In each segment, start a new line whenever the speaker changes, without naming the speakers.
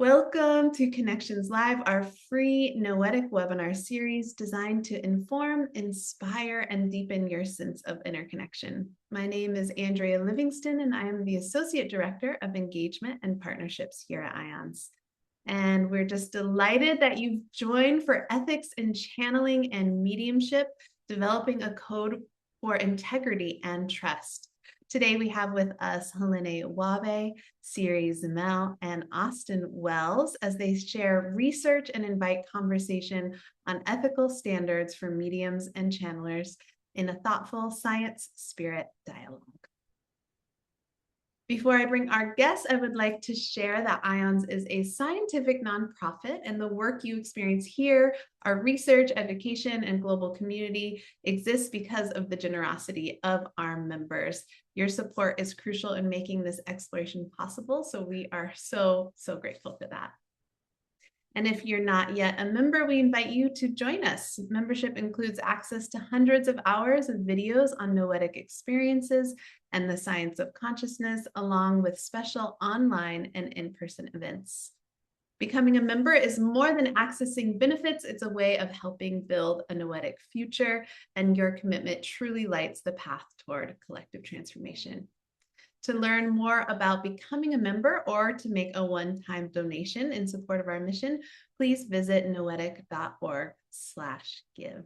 Welcome to Connections Live, our free Noetic webinar series designed to inform, inspire, and deepen your sense of interconnection. My name is Andrea Livingston, and I am the Associate Director of Engagement and Partnerships here at IONS. And we're just delighted that you've joined for Ethics in Channeling and Mediumship, developing a code for integrity and trust. Today we have with us Helané Wahbeh, Siri Zemel, and Austyn Wells as they share research and invite conversation on ethical standards for mediums and channelers in a thoughtful science spirit dialogue. Before I bring our guests, I would like to share that IONS is a scientific nonprofit, and the work you experience here, our research, education, and global community exists because of the generosity of our members. Your support is crucial in making this exploration possible, so we are so grateful for that. And if you're not yet a member, we invite you to join us. Membership includes access to hundreds of hours of videos on noetic experiences and the science of consciousness, along with special online and in-person events. Becoming a member is more than accessing benefits. It's a way of helping build a noetic future, and your commitment truly lights the path toward collective transformation. To learn more about becoming a member or to make a one-time donation in support of our mission, please visit noetic.org/give.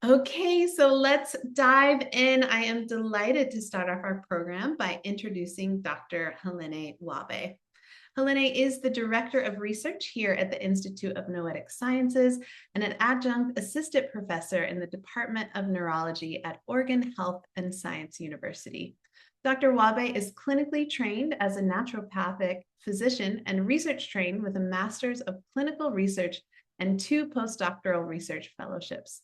Okay, so let's dive in. I am delighted to start off our program by introducing Dr. Helané Wahbeh. Helané is the Director of Research here at the Institute of Noetic Sciences and an adjunct assistant professor in the Department of Neurology at Oregon Health and Science University. Dr. Wahbeh is clinically trained as a naturopathic physician and research trained with a Master's of Clinical Research and 2 postdoctoral research fellowships.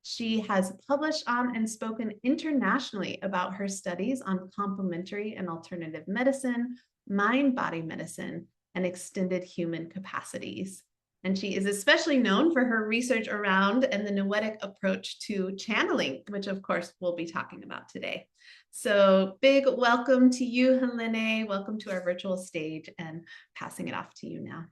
She has published on and spoken internationally about her studies on complementary and alternative medicine, mind-body medicine, and extended human capacities. And she is especially known for her research around and the noetic approach to channeling, which of course we'll be talking about today. So big welcome to you, Helané. Welcome to our virtual stage, and passing it off to you now.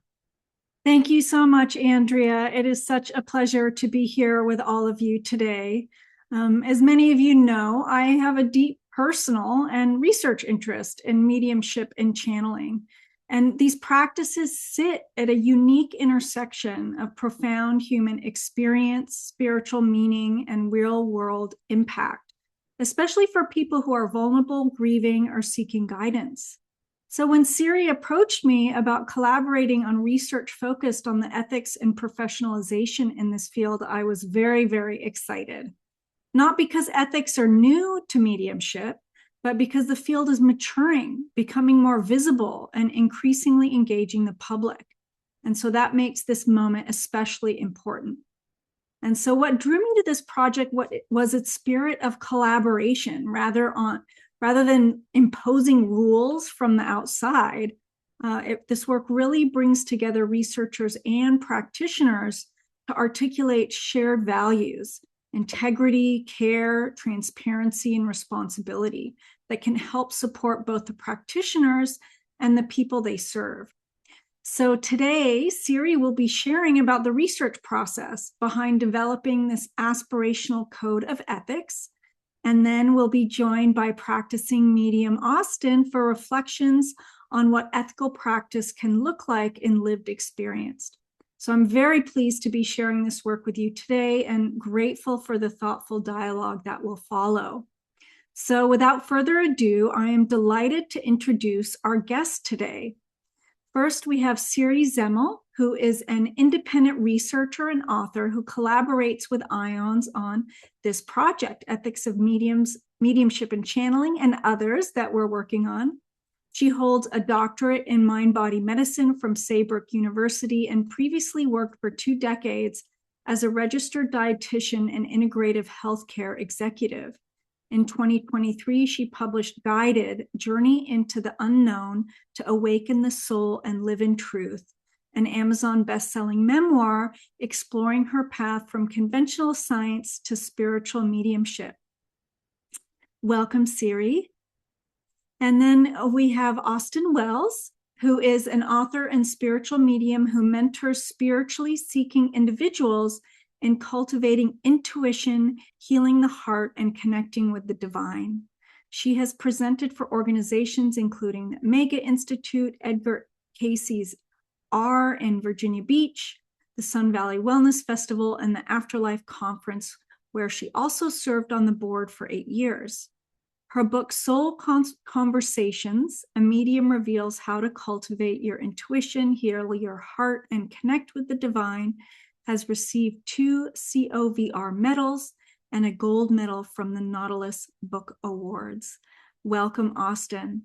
Thank you so much, Andrea. It is such a pleasure to be here with all of you today. As many of you know, I have a deep personal and research interest in mediumship and channeling. And these practices sit at a unique intersection of profound human experience, spiritual meaning, and real-world impact, especially for people who are vulnerable, grieving, or seeking guidance. So when Siri approached me about collaborating on research focused on the ethics and professionalization in this field, I was very, very excited. Not because ethics are new to mediumship, but because the field is maturing, becoming more visible, and increasingly engaging the public. And so that makes this moment especially important. And so what drew me to this project was its spirit of collaboration rather than imposing rules from the outside. This work really brings together researchers and practitioners to articulate shared values: integrity, care, transparency, and responsibility that can help support both the practitioners and the people they serve. So today, Siri will be sharing about the research process behind developing this aspirational code of ethics, and then we'll be joined by practicing medium Austyn for reflections on what ethical practice can look like in lived experience. So I'm very pleased to be sharing this work with you today and grateful for the thoughtful dialogue that will follow. So without further ado, I am delighted to introduce our guest today. First, we have Siri Zemel, who is an independent researcher and author who collaborates with IONS on this project, Ethics of Mediumship and Channeling, and others that we're working on. She holds a doctorate in mind-body medicine from Saybrook University and previously worked for 2 decades as a registered dietitian and integrative healthcare executive. In 2023, she published Guided: Journey into the Unknown to Awaken the Soul and Live in Truth, an Amazon best-selling memoir exploring her path from conventional science to spiritual mediumship. Welcome, Siri. And then we have Austyn Wells, who is an author and spiritual medium who mentors spiritually seeking individuals in cultivating intuition, healing the heart, and connecting with the divine. She has presented for organizations including the Mega Institute, Edgar Cayce's R in Virginia Beach, the Sun Valley Wellness Festival, and the Afterlife Conference, where she also served on the board for 8 years. Her book, Soul Conversations, A Medium Reveals How to Cultivate Your Intuition, Heal Your Heart, and Connect with the Divine, has received 2 COVR medals and a gold medal from the Nautilus Book Awards. Welcome, Austyn.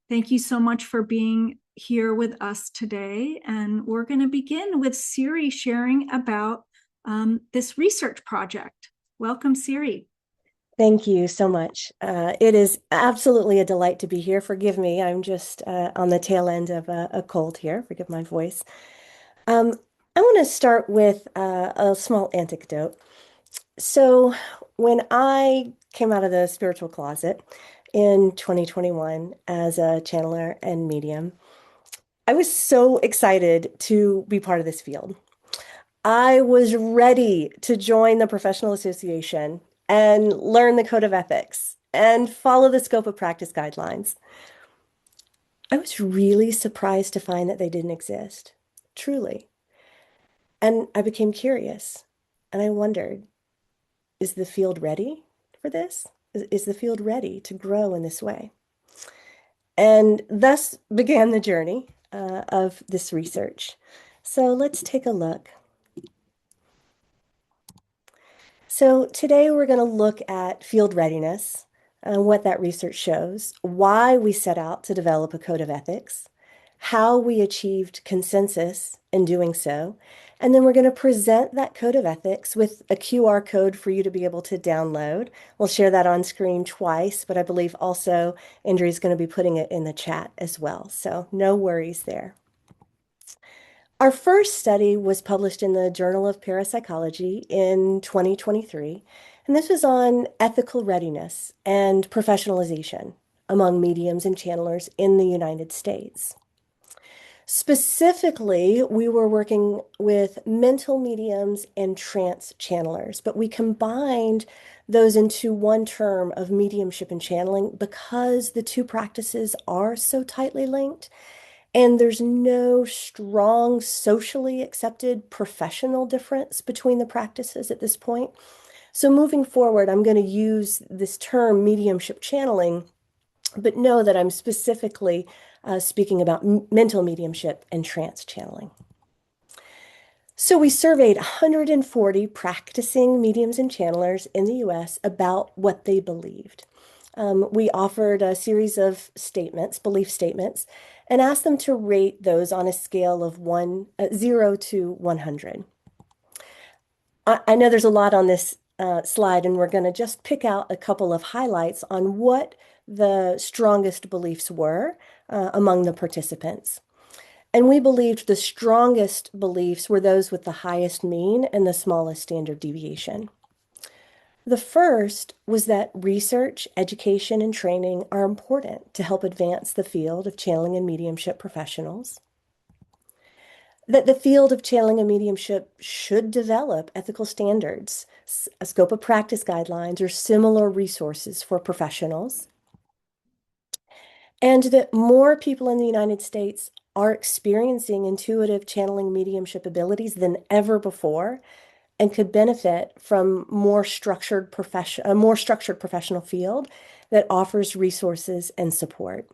Thank you so much for being here with us today. And we're going to begin with Siri sharing about this research project. Welcome, Siri.
Thank you so much. It is absolutely a delight to be here. Forgive me, I'm just on the tail end of a cold here. Forgive my voice. I want to start with a small anecdote. So when I came out of the spiritual closet in 2021 as a channeler and medium, I was so excited to be part of this field. I was ready to join the professional association and learn the code of ethics and follow the scope of practice guidelines. I was really surprised to find that they didn't exist, truly. And I became curious and I wondered, is the field ready for this? Is the field ready to grow in this way? And thus began the journey of this research. So let's take a look. So today we're going to look at field readiness and what that research shows, why we set out to develop a code of ethics, how we achieved consensus in doing so, and then we're going to present that code of ethics with a QR code for you to be able to download. We'll share that on screen twice, but I believe also Andrea is going to be putting it in the chat as well. So no worries there. Our first study was published in the Journal of Parapsychology in 2023, and this was on ethical readiness and professionalization among mediums and channelers in the United States. Specifically, we were working with mental mediums and trance channelers, but we combined those into one term of mediumship and channeling because the two practices are so tightly linked. And there's no strong socially accepted professional difference between the practices at this point. So moving forward, I'm going to use this term mediumship channeling, but know that I'm specifically speaking about mental mediumship and trance channeling. So we surveyed 140 practicing mediums and channelers in the US about what they believed. We offered a series of statements, belief statements, and asked them to rate those on a scale of 0 to 100. I know there's a lot on this slide, and we're going to just pick out a couple of highlights on what the strongest beliefs were among the participants. And we believed the strongest beliefs were those with the highest mean and the smallest standard deviation. The first was that research, education, and training are important to help advance the field of channeling and mediumship professionals. That the field of channeling and mediumship should develop ethical standards, a scope of practice guidelines, or similar resources for professionals. And that more people in the United States are experiencing intuitive channeling mediumship abilities than ever before, and could benefit from a more structured professional field that offers resources and support.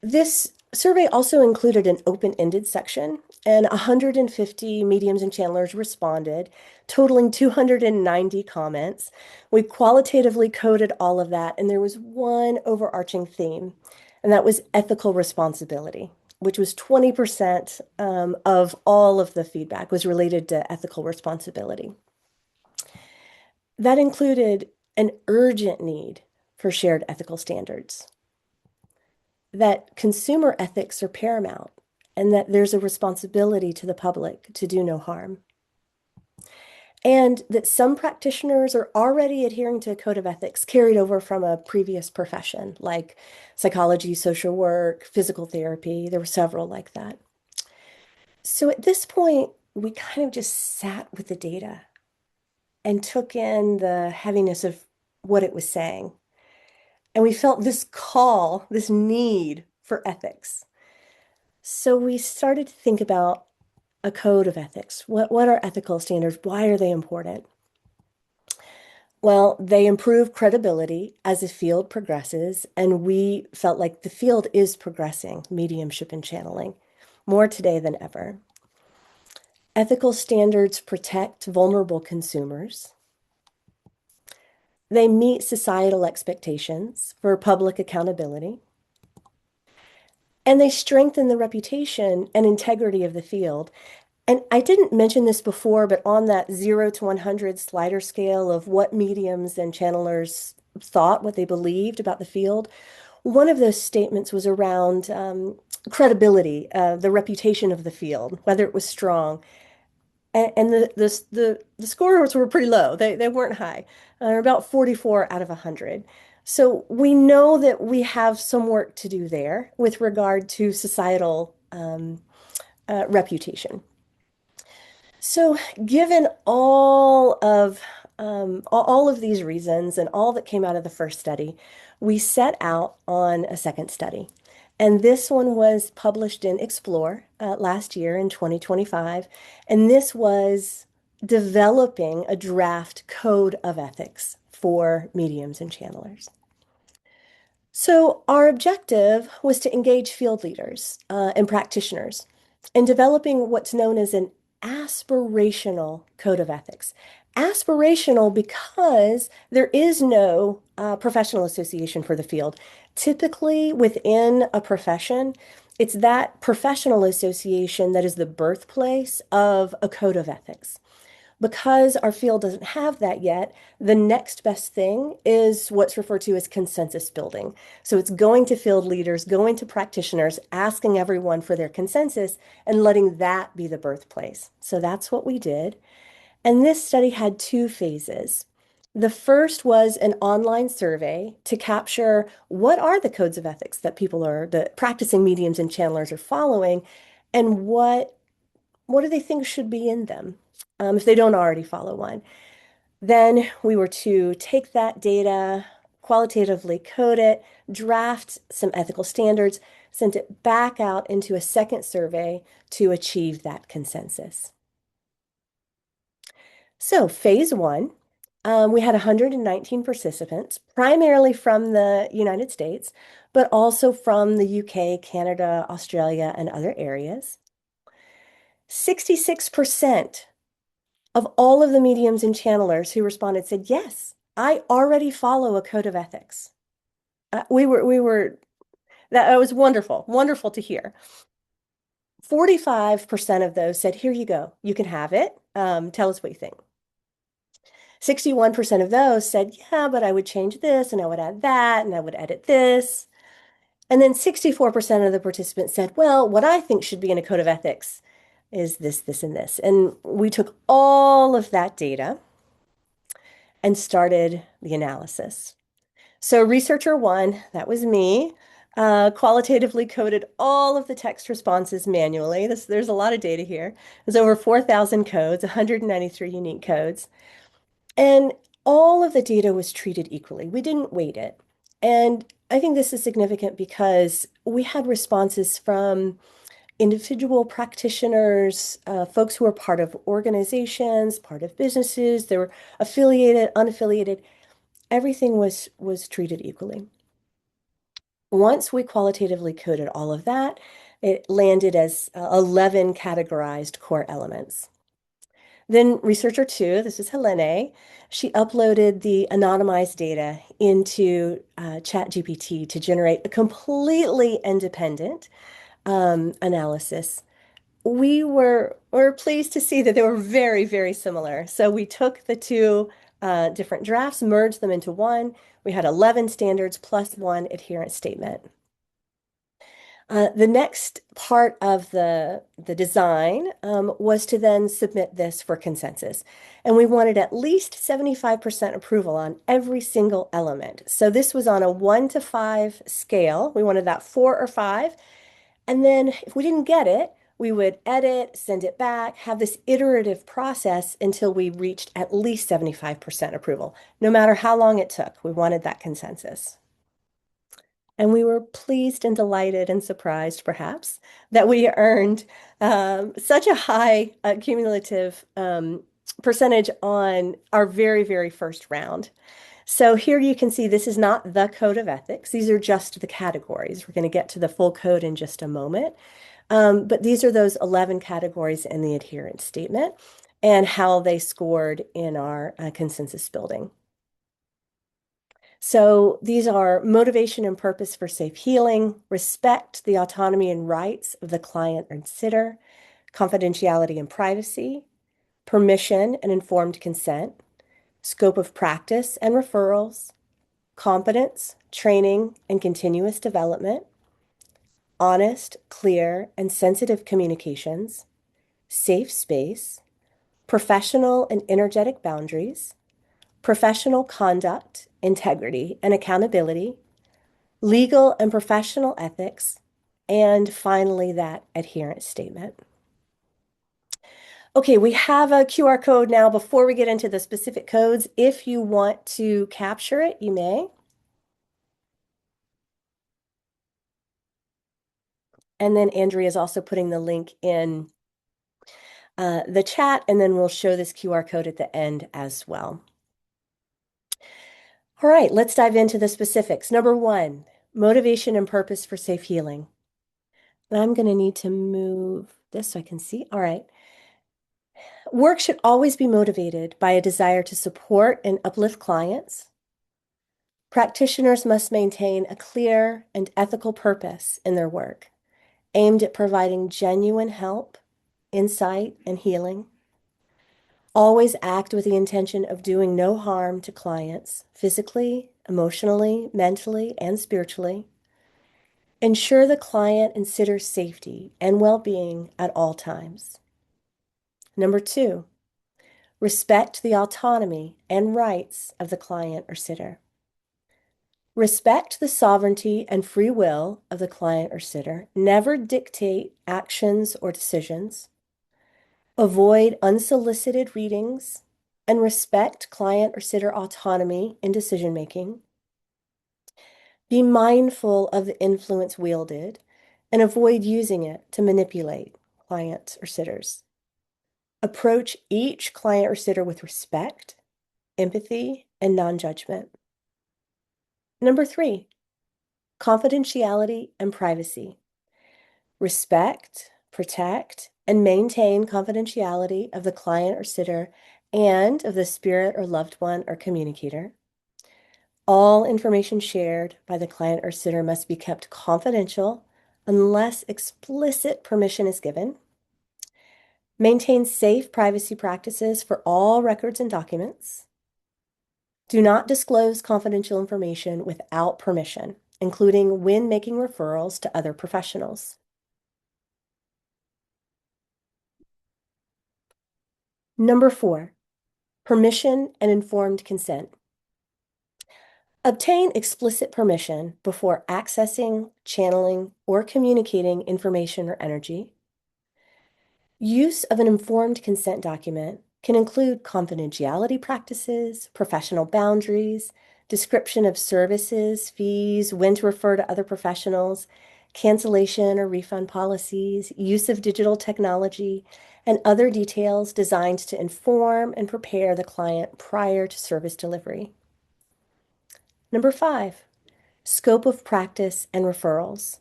This survey also included an open-ended section, and 150 mediums and channelers responded, totaling 290 comments. We qualitatively coded all of that, and there was one overarching theme, and that was ethical responsibility, which was 20% of all of the feedback was related to ethical responsibility. That included an urgent need for shared ethical standards, that consumer ethics are paramount, and that there's a responsibility to the public to do no harm. and that some practitioners are already adhering to a code of ethics carried over from a previous profession, like psychology, social work, physical therapy. There were several like that. So at this point, we kind of just sat with the data and took in the heaviness of what it was saying. And we felt this call, this need for ethics. So we started to think about a code of ethics. What are ethical standards? Why are they important? Well, they improve credibility as the field progresses, and we felt like the field is progressing, mediumship and channeling, more today than ever. Ethical standards protect vulnerable consumers. They meet societal expectations for public accountability. And they strengthen the reputation and integrity of the field. And I didn't mention this before, but on that 0 to 100 slider scale of what mediums and channelers thought, what they believed about the field, one of those statements was around credibility, the reputation of the field, whether it was strong. And the scores were pretty low. They weren't high. About 44 out of 100. So we know that we have some work to do there with regard to societal reputation. So given all of these reasons and all that came out of the first study, we set out on a second study. And this one was published in Explore last year in 2025. And this was developing a draft code of ethics for mediums and channelers. So our objective was to engage field leaders and practitioners in developing what's known as an aspirational code of ethics. Aspirational because there is no professional association for the field. Typically, within a profession, it's that professional association that is the birthplace of a code of ethics. Because our field doesn't have that yet, the next best thing is what's referred to as consensus building. So it's going to field leaders, going to practitioners, asking everyone for their consensus and letting that be the birthplace. So that's what we did. And this study had two phases. The first was an online survey to capture what are the codes of ethics that the practicing mediums and channelers are following, and what do they think should be in them if they don't already follow one. Then we were to take that data, qualitatively code it, draft some ethical standards, send it back out into a second survey to achieve that consensus. So phase one, we had 119 participants, primarily from the United States, but also from the UK, Canada, Australia, and other areas. 66% of all of the mediums and channelers who responded said, yes, I already follow a code of ethics. That was wonderful, wonderful to hear. 45% of those said, here you go, you can have it. Tell us what you think. 61% of those said, yeah, but I would change this and I would add that and I would edit this. And then 64% of the participants said, well, what I think should be in a code of ethics is this, this, and this. And we took all of that data and started the analysis. So researcher one, that was me, qualitatively coded all of the text responses manually. There's a lot of data here. There's over 4,000 codes, 193 unique codes. And all of the data was treated equally. We didn't weight it. And I think this is significant because we had responses from individual practitioners, folks who are part of organizations, part of businesses. They were affiliated, unaffiliated. Everything was treated equally. Once we qualitatively coded all of that, it landed as 11 categorized core elements. Then researcher two, this is Helané, she uploaded the anonymized data into ChatGPT to generate a completely independent analysis. Were pleased to see that they were very, very similar. So we took the two different drafts, merged them into one. We had 11 standards plus one adherence statement. The next part of the design was to then submit this for consensus. And we wanted at least 75% approval on every single element. So this was on a 1 to 5 scale. We wanted that 4 or 5. And then if we didn't get it, we would edit, send it back, have this iterative process until we reached at least 75% approval. No matter how long it took, we wanted that consensus. And we were pleased and delighted and surprised, perhaps, that we earned such a high cumulative percentage on our very, very first round. So here you can see this is not the code of ethics. These are just the categories. We're going to get to the full code in just a moment. But these are those 11 categories in the adherence statement and how they scored in our consensus building. So these are motivation and purpose for safe healing, respect the autonomy and rights of the client and sitter, confidentiality and privacy, permission and informed consent, scope of practice and referrals, competence, training, and continuous development, honest, clear, and sensitive communications, safe space, professional and energetic boundaries, professional conduct, integrity, and accountability, legal and professional ethics, and finally, that adherence statement. Okay, we have a QR code now. Before we get into the specific codes, if you want to capture it, you may. And then Andrea is also putting the link in the chat, and then we'll show this QR code at the end as well. All right, let's dive into the specifics. Number 1, motivation and purpose for safe healing. And I'm going to need to move this so I can see. All right. Work should always be motivated by a desire to support and uplift clients. Practitioners must maintain a clear and ethical purpose in their work, aimed at providing genuine help, insight, and healing. Always act with the intention of doing no harm to clients, physically, emotionally, mentally, and spiritually. Ensure the client and sitter's safety and well-being at all times. Number 2, respect the autonomy and rights of the client or sitter. Respect the sovereignty and free will of the client or sitter. Never dictate actions or decisions. Avoid unsolicited readings and respect client or sitter autonomy in decision-making. Be mindful of the influence wielded and avoid using it to manipulate clients or sitters. Approach each client or sitter with respect, empathy, and non-judgment. Number 3, confidentiality and privacy. Respect, protect, and maintain confidentiality of the client or sitter and of the spirit or loved one or communicator. All information shared by the client or sitter must be kept confidential unless explicit permission is given. Maintain safe privacy practices for all records and documents. Do not disclose confidential information without permission, including when making referrals to other professionals. Number 4, permission and informed consent. Obtain explicit permission before accessing, channeling, or communicating information or energy. Use of an informed consent document can include confidentiality practices, professional boundaries, description of services, fees, when to refer to other professionals, cancellation or refund policies, use of digital technology, and other details designed to inform and prepare the client prior to service delivery. Number 5, scope of practice and referrals.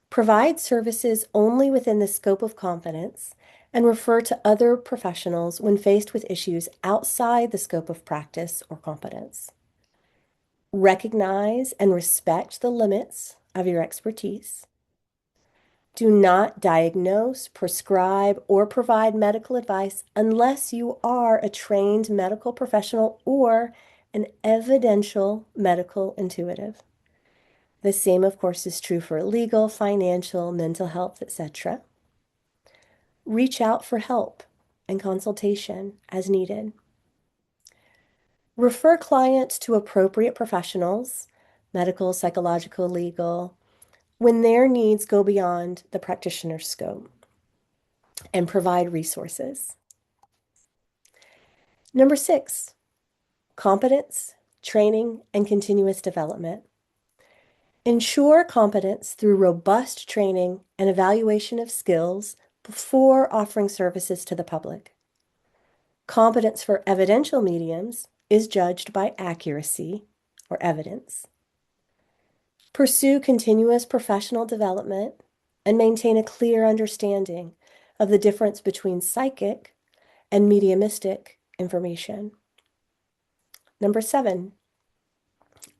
Provide services only within the scope of competence and refer to other professionals when faced with issues outside the scope of practice or competence. Recognize and respect the limits of your expertise. Do not diagnose, prescribe, or provide medical advice unless you are a trained medical professional or an evidential medical intuitive. The same, of course, is true for legal, financial, mental health, etc. Reach out for help and consultation as needed. Refer clients to appropriate professionals, medical, psychological, legal, when their needs go beyond the practitioner's scope, and provide resources. Number 6, competence, training, and continuous development. Ensure competence through robust training and evaluation of skills before offering services to the public. Competence for evidential mediums is judged by accuracy or evidence. Pursue continuous professional development and maintain a clear understanding of the difference between psychic and mediumistic information. Number 7,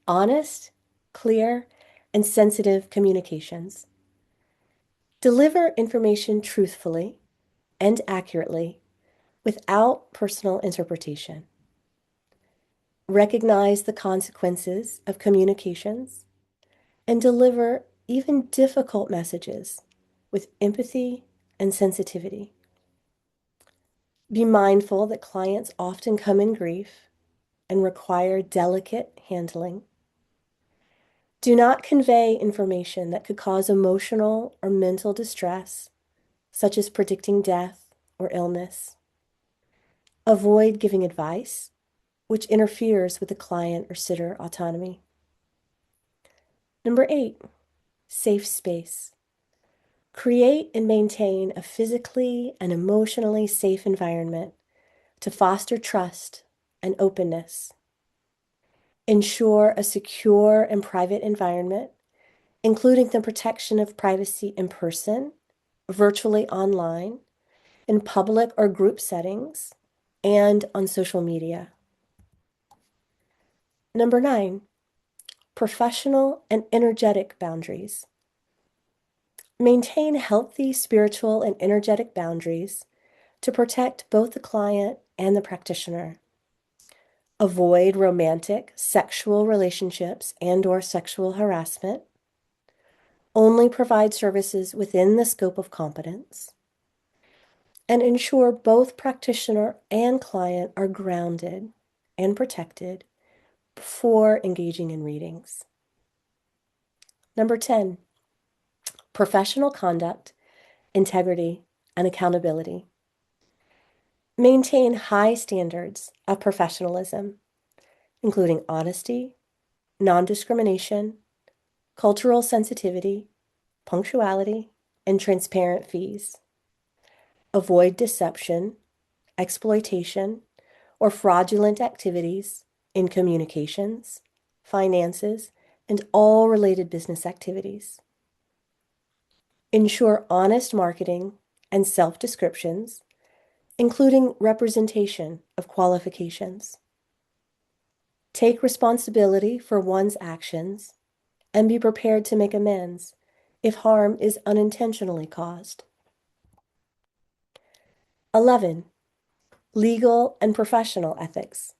honest, clear, and sensitive communications. Deliver information truthfully and accurately without personal interpretation. Recognize the consequences of communications and deliver even difficult messages with empathy and sensitivity. Be mindful that clients often come in grief and require delicate handling. Do not convey information that could cause emotional or mental distress, such as predicting death or illness. Avoid giving advice which interferes with the client or sitter autonomy. Number 8, safe space. Create and maintain a physically and emotionally safe environment to foster trust and openness. Ensure a secure and private environment, including the protection of privacy in person, virtually online, in public or group settings, and on social media. Number 9, professional and energetic boundaries. Maintain healthy spiritual and energetic boundaries to protect both the client and the practitioner. Avoid romantic, sexual relationships and/or sexual harassment. Only provide services within the scope of competence. And ensure both practitioner and client are grounded and protected before engaging in readings. Number 10, professional conduct, integrity, and accountability. Maintain high standards of professionalism, including honesty, non-discrimination, cultural sensitivity, punctuality, and transparent fees. Avoid deception, exploitation, or fraudulent activities in communications, finances, and all related business activities. Ensure honest marketing and self-descriptions, including representation of qualifications. Take responsibility for one's actions and be prepared to make amends if harm is unintentionally caused. 11, legal and professional ethics.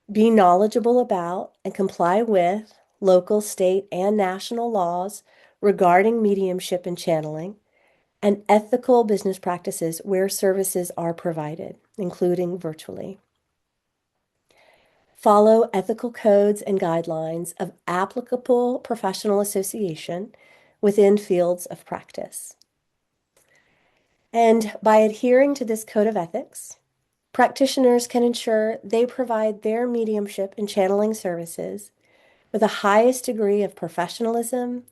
Be knowledgeable about and comply with local, state, and national laws regarding mediumship and channeling, and ethical business practices where services are provided, including virtually. Follow ethical codes and guidelines of applicable professional association within fields of practice. And by adhering to this code of ethics, practitioners can ensure they provide their mediumship and channeling services with the highest degree of professionalism,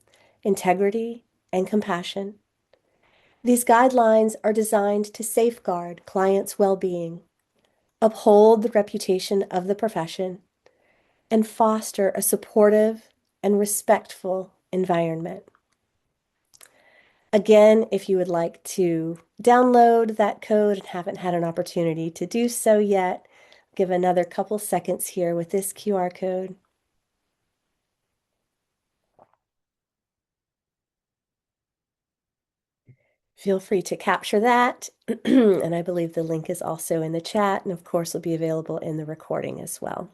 integrity, and compassion. These guidelines are designed to safeguard clients' well-being, uphold the reputation of the profession, and foster a supportive and respectful environment. Again, if you would like to download that code and haven't had an opportunity to do so yet, give another couple seconds here with this QR code. Feel free to capture that, and I believe the link is also in the chat, and of course will be available in the recording as well.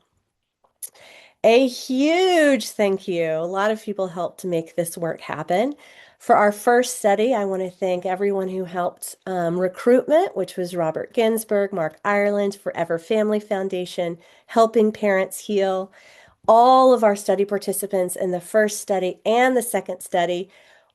A huge thank you. A lot of people helped to make this work happen. For our first study, I want to thank everyone who helped recruitment, which was Robert Ginsburg, Mark Ireland, Forever Family Foundation, Helping Parents Heal, all of our study participants in the first study and the second study,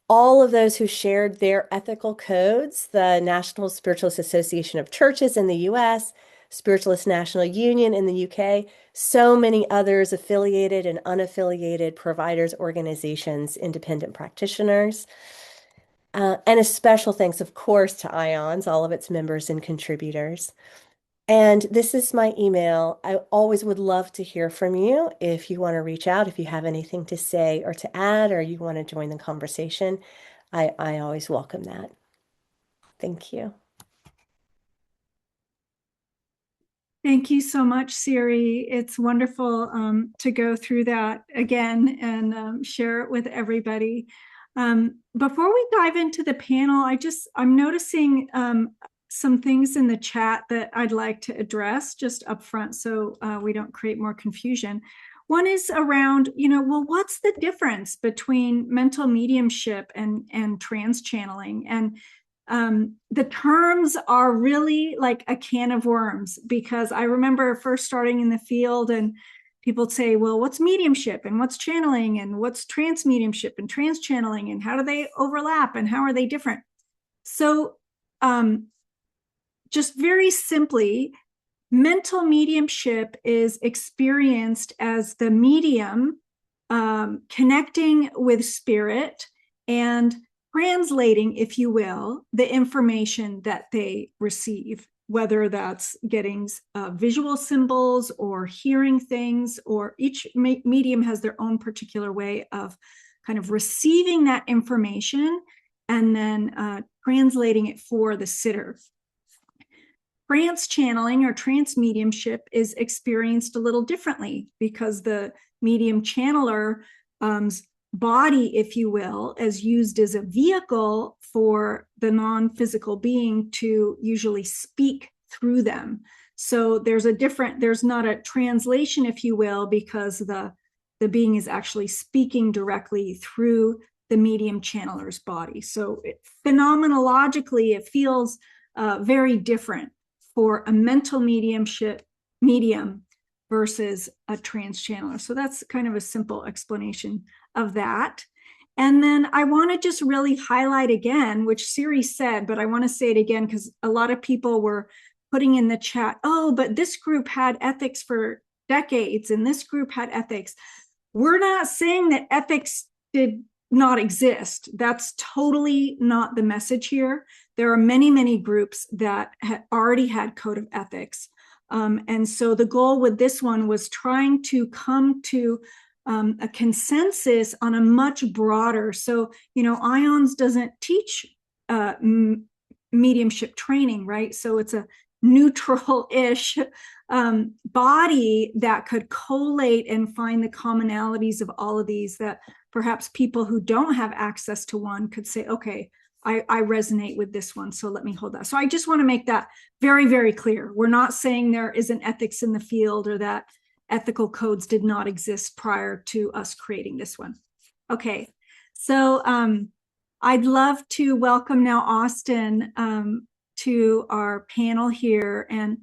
all of those who shared their ethical codes, the National Spiritualist Association of Churches in the US, Spiritualist National Union in the UK, so many others affiliated and unaffiliated providers, organizations, independent practitioners. And a special thanks, of course, to IONS, all of its members and contributors. And this is my email. I always would love to hear from you if you want to reach out, if you have anything to say or to add, or you want to join the conversation. I always welcome that. Thank you.
Thank you so much, Siri. It's wonderful to go through that again and share it with everybody. Before we dive into the panel, I'm noticing some things in the chat that I'd like to address just up front so we don't create more confusion. One is around, well, what's the difference between mental mediumship and trance channeling? And the terms are really like a can of worms, because I remember first starting in the field and people say, well, what's mediumship and what's channeling and what's trance mediumship and trance channeling and how do they overlap and how are they different? So just very simply, mental mediumship is experienced as the medium connecting with spirit and translating, if you will, the information that they receive, whether that's getting visual symbols or hearing things, or each medium has their own particular way of kind of receiving that information and then translating it for the sitter. Trance channeling or trance mediumship is experienced a little differently because the medium channeler body, if you will, is used as a vehicle for the non-physical being to usually speak through them. So there's not a translation, if you will, because the being is actually speaking directly through the medium channeler's body. So phenomenologically, it feels very different for a mental medium versus a trance channeler. So that's kind of a simple explanation of that. And then I want to just really highlight again, which Siri said, but I want to say it again because a lot of people were putting in the chat, oh, but this group had ethics for decades and this group had ethics. We're not saying that ethics did not exist. That's totally not the message here. There are many, many groups that already had code of ethics. And so the goal with this one was trying to come to a consensus on a much broader. So, IONS doesn't teach mediumship training, right? So it's a neutral-ish body that could collate and find the commonalities of all of these, that perhaps people who don't have access to one could say, okay, I resonate with this one, so let me hold that. So I just want to make that very, very clear. We're not saying there isn't ethics in the field or that ethical codes did not exist prior to us creating this one. Okay, so I'd love to welcome now Austyn to our panel here and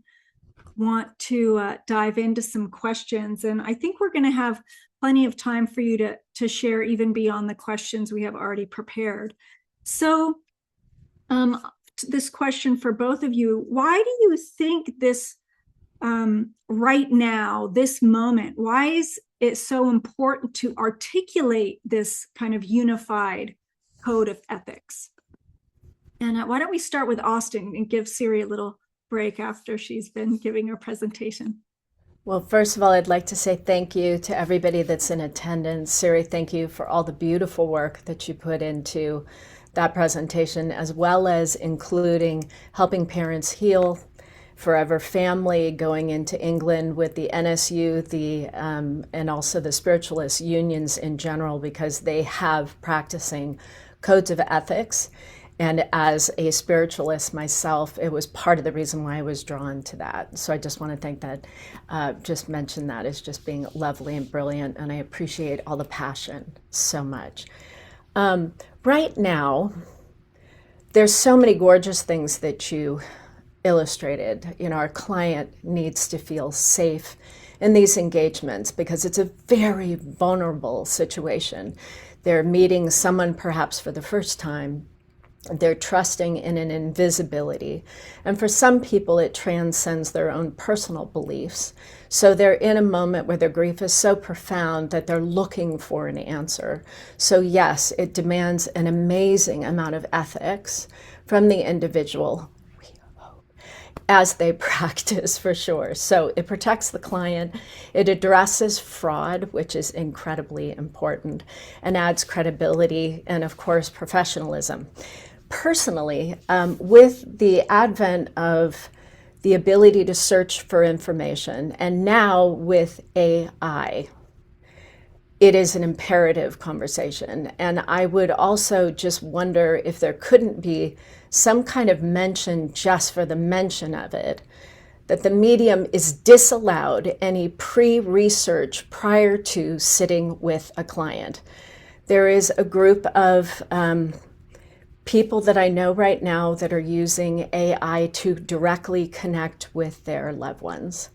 want to dive into some questions. And I think we're going to have plenty of time for you to share even beyond the questions we have already prepared. So this question for both of you, why do you think this right now, this moment, why is it so important to articulate this kind of unified code of ethics? And why don't we start with Austyn and give Siri a little break after she's been giving her presentation.
Well, first of all, I'd like to say thank you to everybody that's in attendance. Siri, thank you for all the beautiful work that you put into that presentation, as well as including Helping Parents Heal, Forever Family, going into England with the NSU, and also the spiritualist unions in general, because they have practicing codes of ethics. And as a spiritualist myself, it was part of the reason why I was drawn to that. So I just want to thank that, just mention that as just being lovely and brilliant. And I appreciate all the passion so much. Right now, there's so many gorgeous things that you illustrated. You know, our client needs to feel safe in these engagements because it's a very vulnerable situation. They're meeting someone perhaps for the first time. They're trusting in an invisibility. And for some people, it transcends their own personal beliefs. So they're in a moment where their grief is so profound that they're looking for an answer. So yes, it demands an amazing amount of ethics from the individual as they practice, for sure. So it protects the client, it addresses fraud, which is incredibly important, and adds credibility and, of course, professionalism. Personally, with the advent of the ability to search for information, and now with AI, it is an imperative conversation. And I would also just wonder if there couldn't be some kind of mention, just for the mention of it, that the medium is disallowed any pre-research prior to sitting with a client. There is a group of people that I know right now that are using AI to directly connect with their loved ones.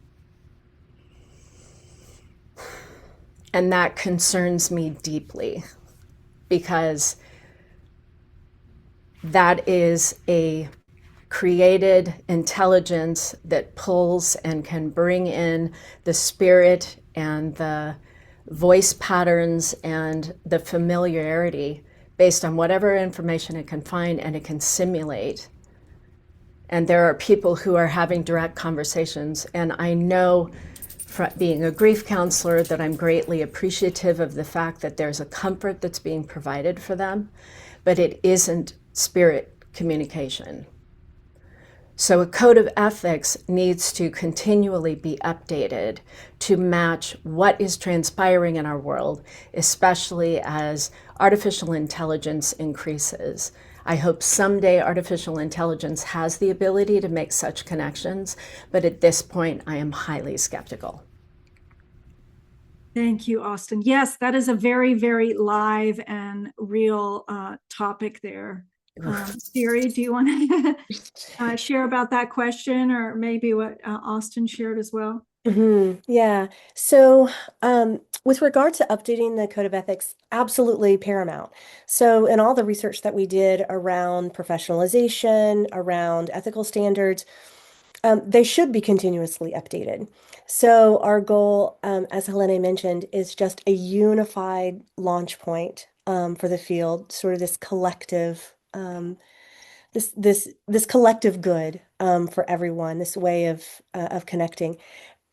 And that concerns me deeply because that is a created intelligence that pulls and can bring in the spirit and the voice patterns and the familiarity based on whatever information it can find, and it can simulate. And there are people who are having direct conversations, and I know from being a grief counselor that I'm greatly appreciative of the fact that there's a comfort that's being provided for them, but it isn't spirit communication. So a code of ethics needs to continually be updated to match what is transpiring in our world, especially as artificial intelligence increases. I hope someday artificial intelligence has the ability to make such connections, but at this point, I am highly skeptical.
Thank you, Austyn. Yes, that is a very, very live and real topic there. Siri, do you want to share about that question, or maybe what Austyn shared as well?
Yeah. So, with regard to updating the code of ethics, absolutely paramount. So, in all the research that we did around professionalization, around ethical standards, they should be continuously updated. So, our goal, as Helané mentioned, is just a unified launch point for the field, sort of this collective, this collective good for everyone, this way of connecting.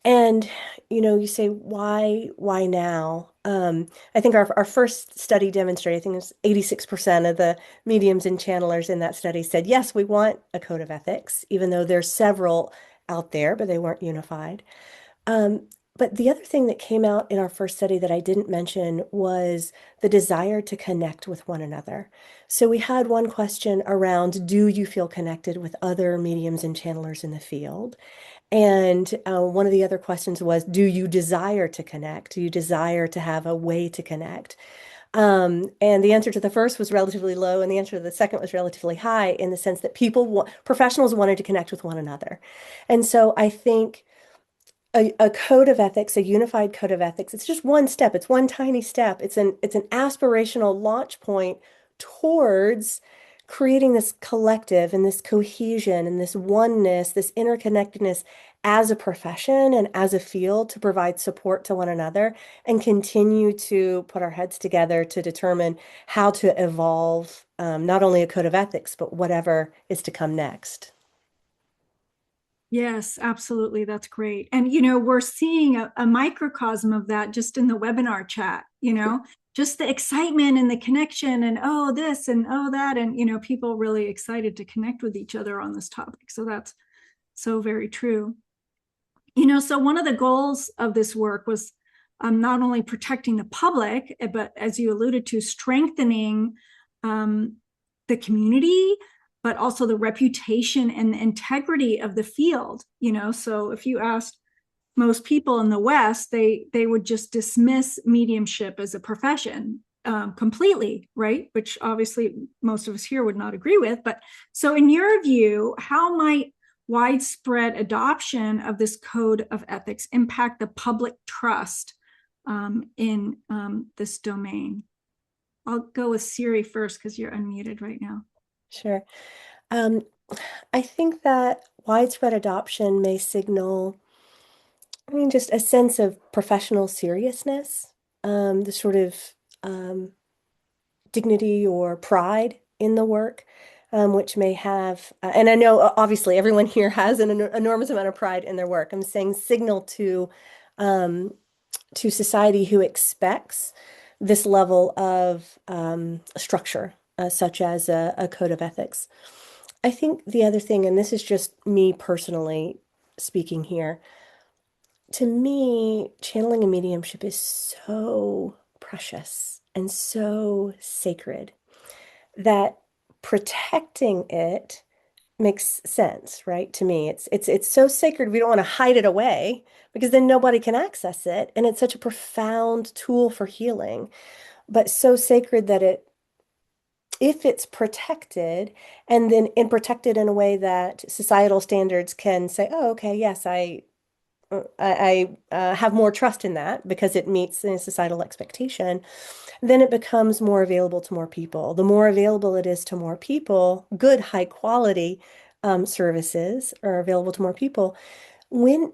And, you say, why now? I think our first study demonstrated, I think it was 86% of the mediums and channelers in that study said, yes, we want a code of ethics, even though there's several out there, but they weren't unified. But the other thing that came out in our first study that I didn't mention was the desire to connect with one another. So we had one question around, do you feel connected with other mediums and channelers in the field? And one of the other questions was, do you desire to connect? Do you desire to have a way to connect? And the answer to the first was relatively low, and the answer to the second was relatively high, in the sense that professionals wanted to connect with one another. And so I think a code of ethics, a unified code of ethics, it's just one step. It's one tiny step. It's an aspirational launch point towards creating this collective and this cohesion and this oneness, this interconnectedness as a profession and as a field to provide support to one another and continue to put our heads together to determine how to evolve not only a code of ethics, but whatever is to come next.
Yes, absolutely. That's great. And, we're seeing a microcosm of that just in the webinar chat, just the excitement and the connection and, oh, this and oh, that. And, people really excited to connect with each other on this topic. So that's so very true. So one of the goals of this work was not only protecting the public, but as you alluded to, strengthening the community, but also the reputation and the integrity of the field. So if you asked most people in the West, they would just dismiss mediumship as a profession completely, right? Which obviously most of us here would not agree with. But so in your view, how might widespread adoption of this code of ethics impact the public trust in this domain? I'll go with Siri first because you're unmuted right now.
Sure. I think that widespread adoption may signal, just a sense of professional seriousness, the sort of dignity or pride in the work, which may have, and I know obviously everyone here has an enormous amount of pride in their work. I'm saying signal to society who expects this level of structure, such as a code of ethics. I think the other thing, and this is just me personally speaking here, to me, channeling and mediumship is so precious and so sacred that protecting it makes sense, right? To me, it's so sacred. We don't want to hide it away because then nobody can access it, and it's such a profound tool for healing, but so sacred that if it's protected and protected in a way that societal standards can say, oh, okay, yes, I have more trust in that because it meets the societal expectation, then it becomes more available to more people. The more available it is to more people, good, high quality services are available to more people. When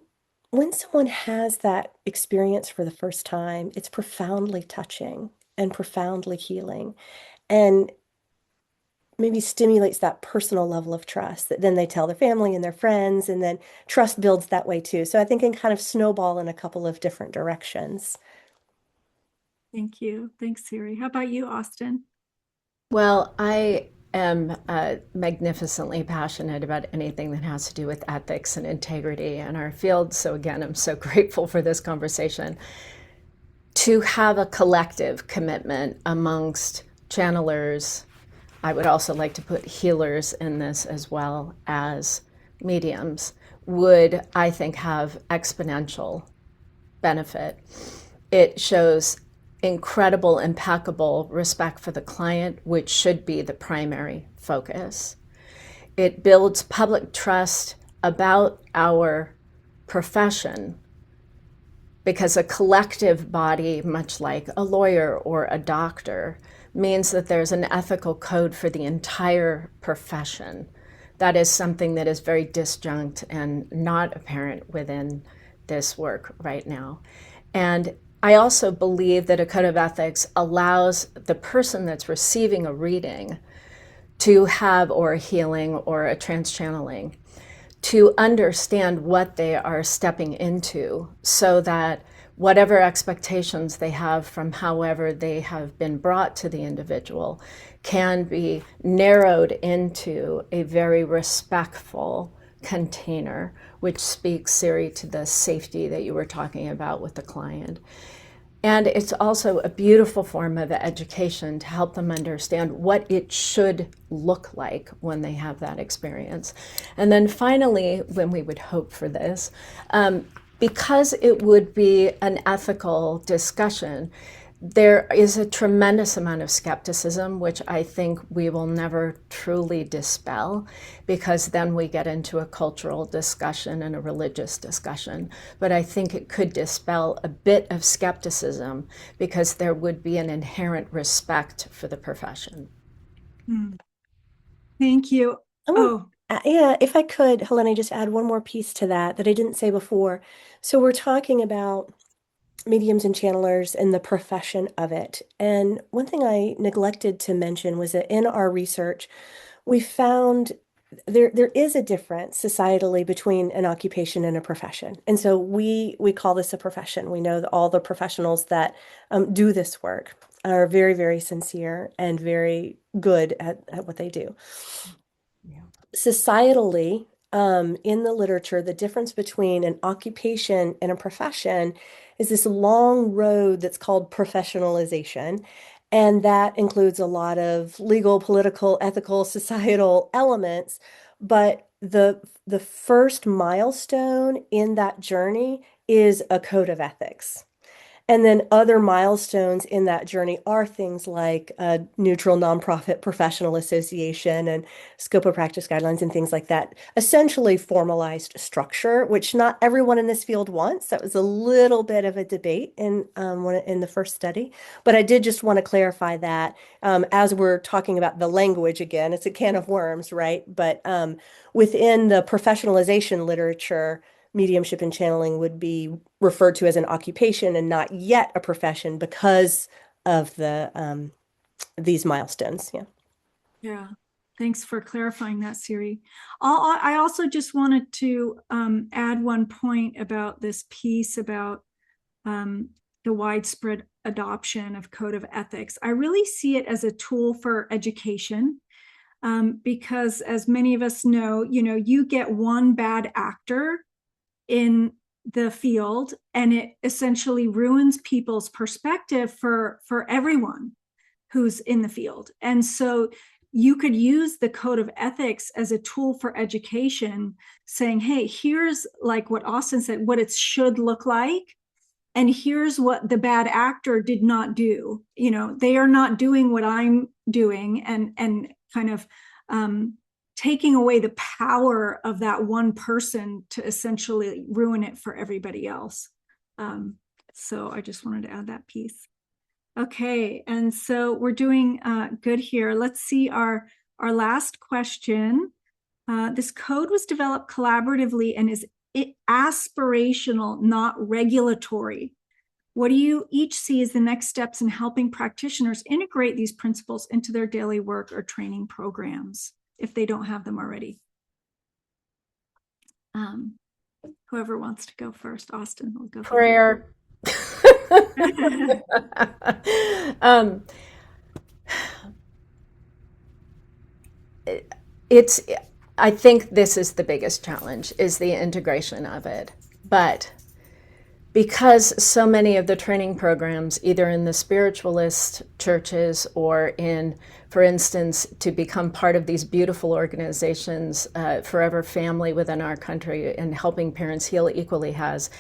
someone has that experience for the first time, it's profoundly touching and profoundly healing, and maybe stimulates that personal level of trust that then they tell their family and their friends, and then trust builds that way too. So I think it can kind of snowball in a couple of different directions.
Thank you. Thanks, Siri. How about you, Austyn?
Well, I am magnificently passionate about anything that has to do with ethics and integrity in our field. So again, I'm so grateful for this conversation. To have a collective commitment amongst channelers, I would also like to put healers in this as well as mediums, would, I think, have exponential benefit. It shows incredible, impeccable respect for the client, which should be the primary focus. It builds public trust about our profession, because a collective body, much like a lawyer or a doctor, means that there's an ethical code for the entire profession. That is something that is very disjunct and not apparent within this work right now. And I also believe that a code of ethics allows the person that's receiving a reading to have, or a healing or a trance channeling, to understand what they are stepping into, so that whatever expectations they have from however they have been brought to the individual can be narrowed into a very respectful container, which speaks, Siri, to the safety that you were talking about with the client. And it's also a beautiful form of education to help them understand what it should look like when they have that experience. And then finally, when we would hope for this, because it would be an ethical discussion, there is a tremendous amount of skepticism, which I think we will never truly dispel, because then we get into a cultural discussion and a religious discussion. But I think it could dispel a bit of skepticism, because there would be an inherent respect for the profession.
Thank you.
Yeah, if I could, Helané, just add one more piece to that I didn't say before. So we're talking about mediums and channelers and the profession of it. And one thing I neglected to mention was that in our research, we found there is a difference societally between an occupation and a profession. And so we call this a profession. We know that all the professionals that do this work are very, very sincere and very good at what they do.
Yeah.
Societally, in the literature, the difference between an occupation and a profession is this long road that's called professionalization. And that includes a lot of legal, political, ethical, societal elements. But the first milestone in that journey is a code of ethics. And then other milestones in that journey are things like a neutral nonprofit professional association and scope of practice guidelines and things like that. Essentially formalized structure, which not everyone in this field wants. That was a little bit of a debate in the first study. But I did just want to clarify that as we're talking about the language again, it's a can of worms, right? But within the professionalization literature, mediumship and channeling would be referred to as an occupation and not yet a profession because of these milestones. Yeah.
Yeah. Thanks for clarifying that, Siri. I also just wanted to add one point about this piece about the widespread adoption of code of ethics. I really see it as a tool for education. Because as many of us know, you get one bad actor in the field and it essentially ruins people's perspective for everyone who's in the field. And so you could use the code of ethics as a tool for education, saying, hey, here's like what Austyn said, what it should look like. And here's what the bad actor did not do. They are not doing what I'm doing, and kind of taking away the power of that one person to essentially ruin it for everybody else. So I just wanted to add that piece. Okay, and so we're doing good here. Let's see our last question. This code was developed collaboratively and is aspirational, not regulatory. What do you each see as the next steps in helping practitioners integrate these principles into their daily work or training programs, if they don't have them already? Whoever wants to go first, Austyn, will go.
Prayer. I think this is the biggest challenge, is the integration of it. But because so many of the training programs, either in the spiritualist churches or in, for instance, to become part of these beautiful organizations, Forever Family within our country, and Helping Parents Heal equally has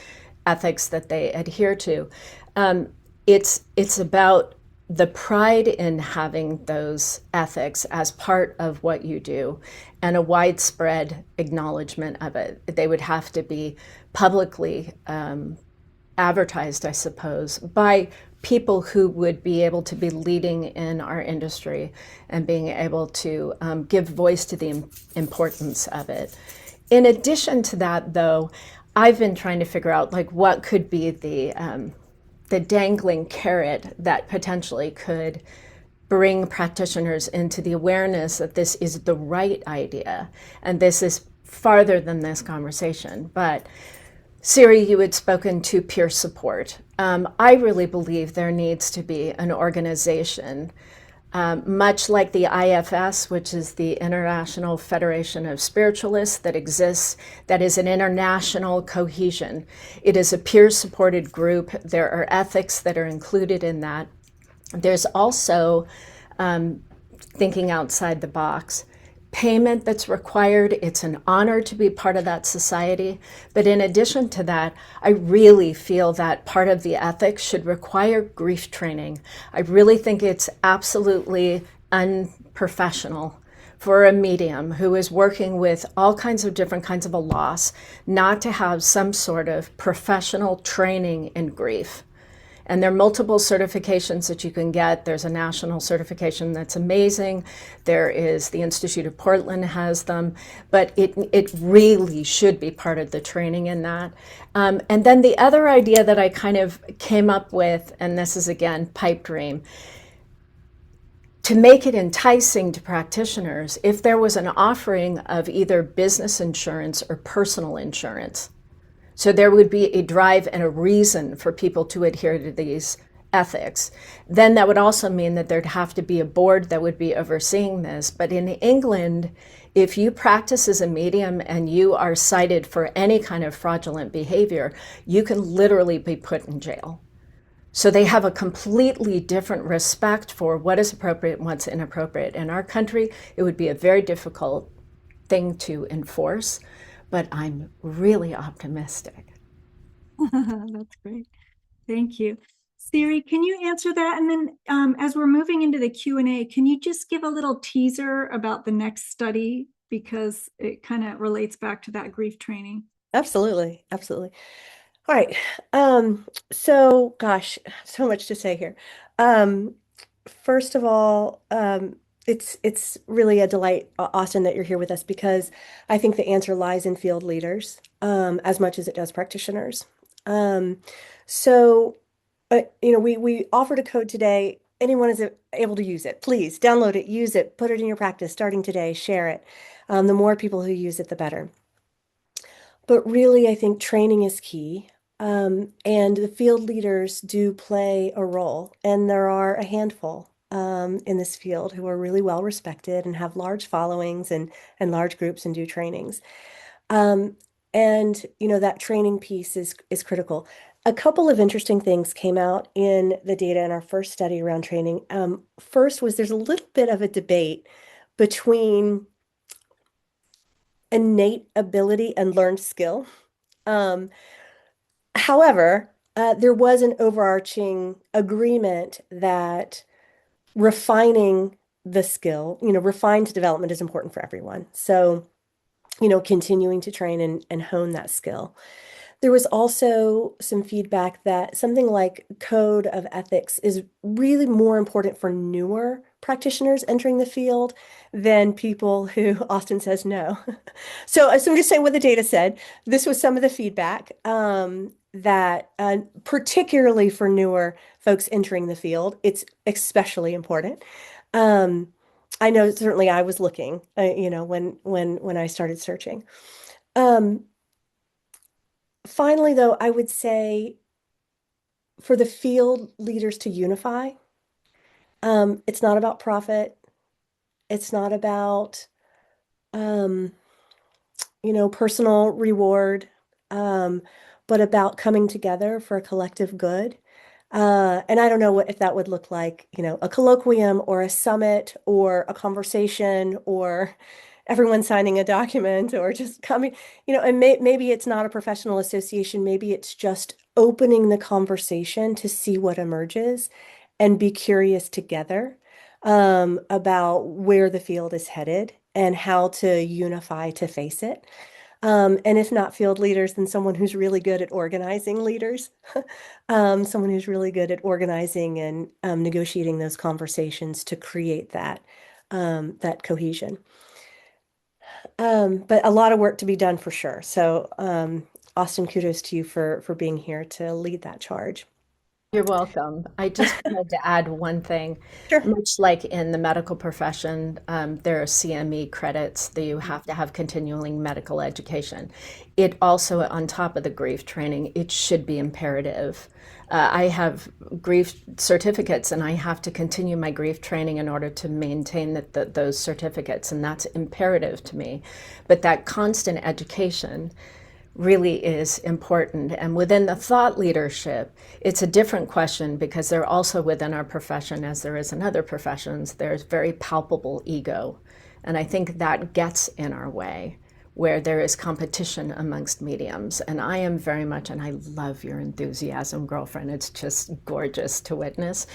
ethics that they adhere to. It's about the pride in having those ethics as part of what you do and a widespread acknowledgement of it. They would have to be publicly advertised, I suppose, by people who would be able to be leading in our industry and being able to give voice to the importance of it. In addition to that, though, I've been trying to figure out what could be the dangling carrot that potentially could bring practitioners into the awareness that this is the right idea, and this is farther than this conversation. But Siri, you had spoken to peer support. I really believe there needs to be an organization, much like the IFS, which is the International Federation of Spiritualists that exists, that is an international cohesion. It is a peer-supported group. There are ethics that are included in that. There's also, thinking outside the box, payment that's required. It's an honor to be part of that society. But in addition to that, I really feel that part of the ethics should require grief training. I really think it's absolutely unprofessional for a medium who is working with all kinds of different kinds of a loss not to have some sort of professional training in grief. And there are multiple certifications that you can get. There's a national certification that's amazing. There is the Institute of Portland has them, but it really should be part of the training in that. And then the other idea that I kind of came up with, and this is again pipe dream, to make it enticing to practitioners, if there was an offering of either business insurance or personal insurance. So there would be a drive and a reason for people to adhere to these ethics. Then that would also mean that there'd have to be a board that would be overseeing this. But in England, if you practice as a medium and you are cited for any kind of fraudulent behavior, you can literally be put in jail. So they have a completely different respect for what is appropriate and what's inappropriate. In our country, it would be a very difficult thing to enforce, but I'm really optimistic.
That's great. Thank you. Siri, can you answer that? And then as we're moving into the Q&A, can you just give a little teaser about the next study? Because it kind of relates back to that grief training.
Absolutely. Absolutely. All right. So gosh, so much to say here. Um, First of all, it's really a delight, Austyn, that you're here with us because I think the answer lies in field leaders, as much as it does practitioners. Um, so, we offered a code today. Anyone is able to use it. Please download it, use it, put it in your practice starting today, share it. The more people who use it, the better. But really, I think training is key. And the field leaders do play a role, and there are a handful in this field who are really well respected and have large followings and large groups and do trainings. Um, and that training piece is critical. A couple of interesting things came out in the data in our first study around training. First was there's a little bit of a debate between innate ability and learned skill. Um, However, there was an overarching agreement that refining the skill, refined development is important for everyone. So, continuing to train and hone that skill. There was also some feedback that something like code of ethics is really more important for newer practitioners entering the field than people who Austyn says no. So I'm just saying what the data said. This was some of the feedback that particularly for newer folks entering the field, it's especially important. Um, I know certainly I was looking, when I started searching. Um, Finally, though, I would say for the field leaders to unify, it's not about profit. It's not about, um, personal reward, but about coming together for a collective good. And I don't know if that would look like, a colloquium or a summit or a conversation or everyone signing a document or just coming, and maybe it's not a professional association. Maybe it's just opening the conversation to see what emerges and be curious together about where the field is headed and how to unify to face it. And if not field leaders, then someone who's really good at organizing leaders, someone who's really good at organizing and negotiating those conversations to create that cohesion. But a lot of work to be done for sure. So, Austyn, kudos to you for being here to lead that charge.
You're welcome. I just wanted to add one thing.
Sure.
Much like in the medical profession, there are CME credits that you have to have continuing medical education. It also, on top of the grief training, it should be imperative. I have grief certificates and I have to continue my grief training in order to maintain those certificates, and that's imperative to me. But that constant education really is important. And within the thought leadership, it's a different question because they're also within our profession, as there is in other professions, there's very palpable ego. And I think that gets in our way where there is competition amongst mediums. And I am very much, and I love your enthusiasm, girlfriend. It's just gorgeous to witness.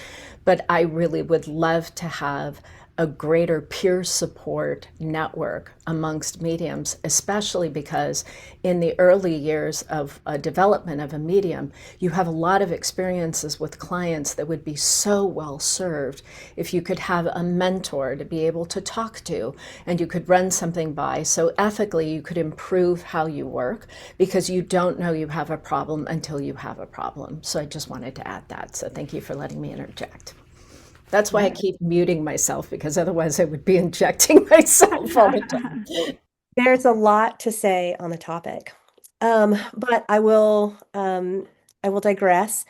But I really would love to have a greater peer support network amongst mediums, especially because in the early years of a development of a medium, you have a lot of experiences with clients that would be so well served if you could have a mentor to be able to talk to and you could run something by. So ethically, you could improve how you work because you don't know you have a problem until you have a problem. So I just wanted to add that. So thank you for letting me interject. That's why I keep muting myself because otherwise I would be injecting myself all the time.
There's a lot to say on the topic, but I will digress.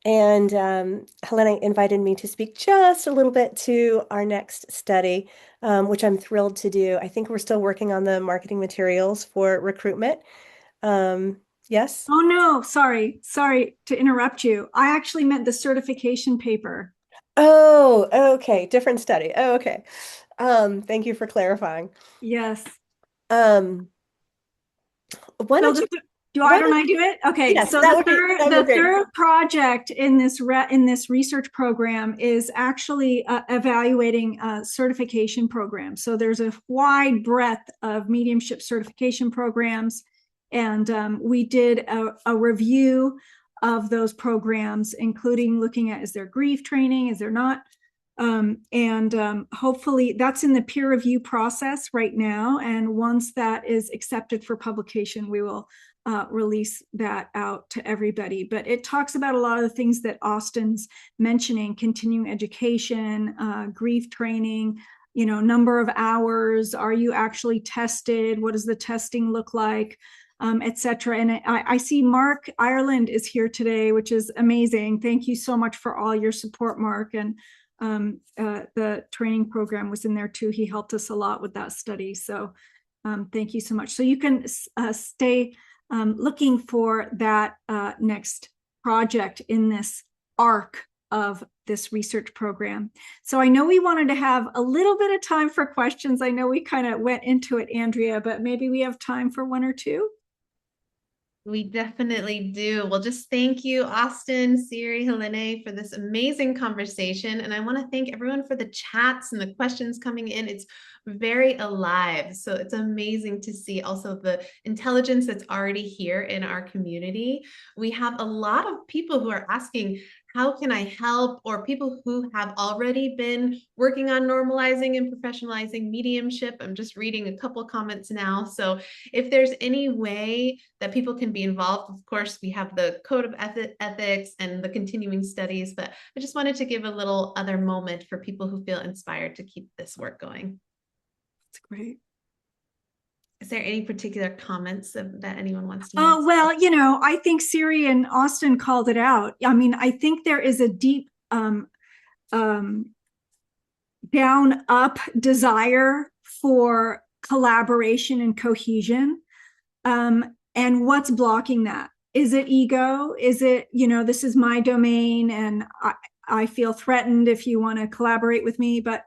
And Helané invited me to speak just a little bit to our next study, which I'm thrilled to do. I think we're still working on the marketing materials for recruitment. Um, Yes?
Oh, no, sorry to interrupt you. I actually meant the certification paper.
Oh, okay. Different study. Oh, okay. Thank you for clarifying.
Yes.
Um, why
So
don't you,
why
why
don't
don't,
I do it? Okay,
yes,
so
that would be
the
great.
third project in this research program is actually evaluating certification programs. So there's a wide breadth of mediumship certification programs, and we did a review of those programs, including looking at, is there grief training, is there not? Hopefully that's in the peer review process right now. And once that is accepted for publication, we will release that out to everybody. But it talks about a lot of the things that Austyn's mentioning: continuing education, grief training, number of hours, are you actually tested, what does the testing look like, etc. And I see Mark Ireland is here today, which is amazing. Thank you so much for all your support, Mark. And the training program was in there too. He helped us a lot with that study. So thank you so much. So you can stay looking for that next project in this arc of this research program. So I know we wanted to have a little bit of time for questions. I know we kind of went into it, Andrea, but maybe we have time for one or two.
We definitely do. Well, just thank you, Austyn, Siri, Helané, for this amazing conversation. And I want to thank everyone for the chats and the questions coming in. It's very alive. So it's amazing to see also the intelligence that's already here in our community. We have a lot of people who are asking, how can I help? Or people who have already been working on normalizing and professionalizing mediumship. I'm just reading a couple comments now. So if there's any way that people can be involved, of course, we have the code of ethics and the continuing studies, but I just wanted to give a little other moment for people who feel inspired to keep this work going.
That's great.
Is there any particular comments that anyone wants to make?
Oh, well, I think Siri and Austyn called it out. I mean, I think there is a deep down up desire for collaboration and cohesion. And what's blocking that? Is it ego? Is it, this is my domain and I feel threatened if you want to collaborate with me? But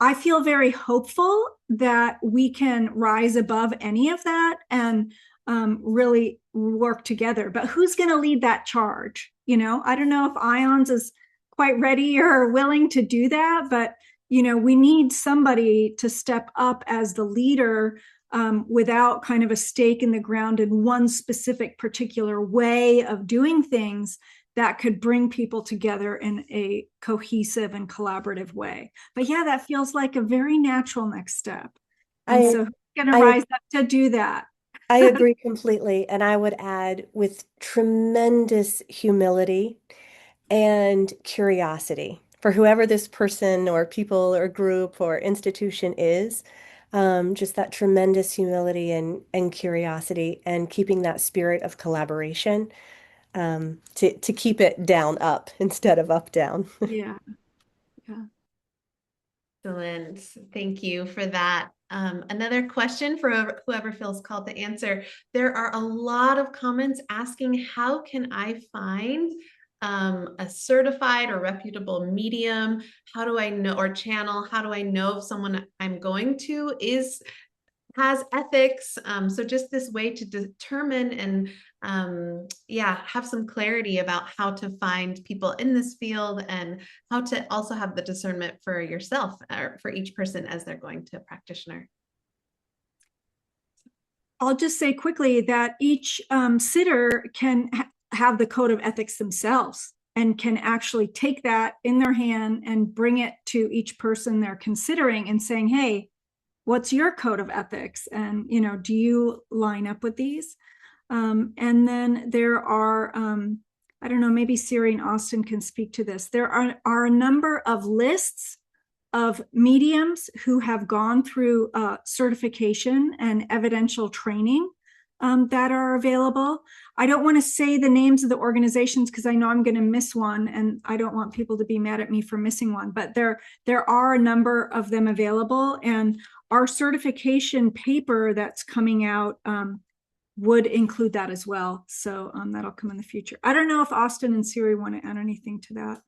I feel very hopeful that we can rise above any of that and really work together. But who's going to lead that charge? I don't know if IONS is quite ready or willing to do that, but we need somebody to step up as the leader without kind of a stake in the ground in one specific particular way of doing things that could bring people together in a cohesive and collaborative way. But yeah, that feels like a very natural next step. And so who's going to rise up to do that?
I agree completely. And I would add, with tremendous humility and curiosity for whoever this person or people or group or institution is, just that tremendous humility and curiosity and keeping that spirit of collaboration, to keep it down up instead of up down.
Yeah. Yeah.
Excellent. Thank you for that. Another question for whoever feels called to answer. There are a lot of comments asking, how can I find a certified or reputable medium? How do I know, or channel? How do I know if someone I'm going to has ethics? So just this way to determine and have some clarity about how to find people in this field and how to also have the discernment for yourself or for each person as they're going to a practitioner.
I'll just say quickly that each sitter can have the code of ethics themselves and can actually take that in their hand and bring it to each person they're considering and saying, hey, what's your code of ethics? And, do you line up with these? And then there are, I don't know, maybe Siri and Austyn can speak to this. There are a number of lists of mediums who have gone through certification and evidential training that are available. I don't want to say the names of the organizations because I know I'm going to miss one and I don't want people to be mad at me for missing one, but there are a number of them available. And our certification paper that's coming out would include that as well. So that'll come in the future. I don't know if Austyn and Siri want to add anything to that.